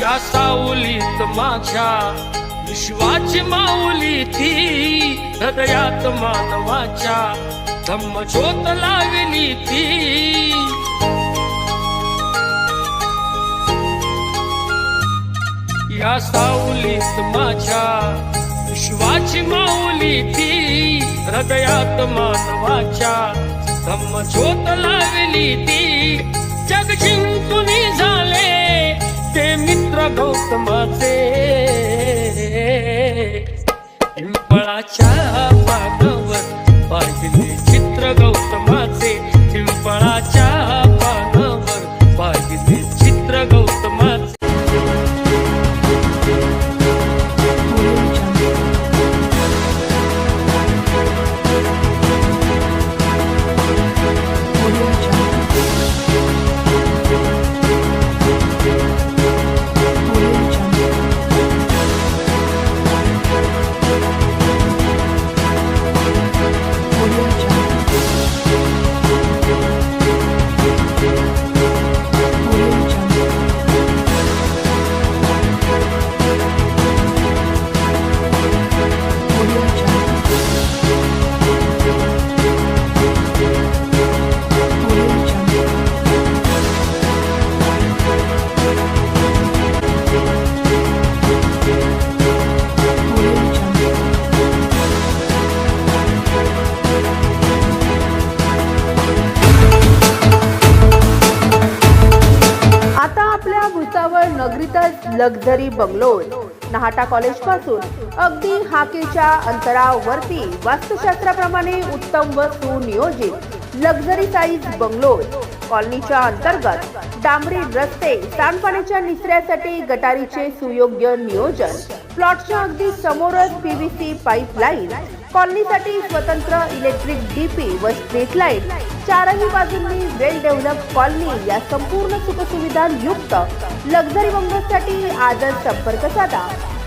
या सावलीत माझ्या विश्वाची माऊली ती, हृदयात मानवाच्या धम्मज्योत लावली ती। या सावलीत माझ्या विश्वाची माऊली ती, हृदयात मानवाच्या धम्मज्योत लावली ती। जग जिंकून झाले ते मित्र गौतमाचे, पिंपळाच्या पानावर पाहिले चित्र गौतमाचे, पिंपळाच्या पानावर पाहिले चित्र गौतमाचे। नगरीतच लक्झरी बंगलोज, नाहाटा कॉलेज पासून अगदी हाकेच्या अंतरावरती वास्तुशास्त्राप्रमाणे उत्तम व सुनियोजित लक्झरी साईज बंगलोज। कॉलनीच्या अंतर्गत डांबरी रस्ते, सांडपाण्याच्या निचऱ्यासाठी गटारीचे सुयोग्य नियोजन, प्लॉटच्या अगदी समोरच पीव्हीसी पाईपलाईन, कॉलनीसाठी स्वतंत्र इलेक्ट्रिक डीपी व स्ट्रीट लाईट, चारही बाजूंनी वेल डेव्हलप कॉलनी या संपूर्ण सुखसुविधा युक्त लक्झरी बंगलोजसाठी आजच संपर्क साधा।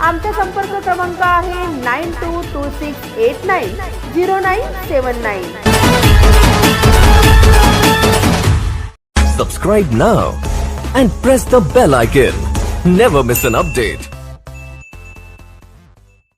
आमचा संपर्क क्रमांक आहे 9226890979। Subscribe now and press the bell icon. Never miss an update.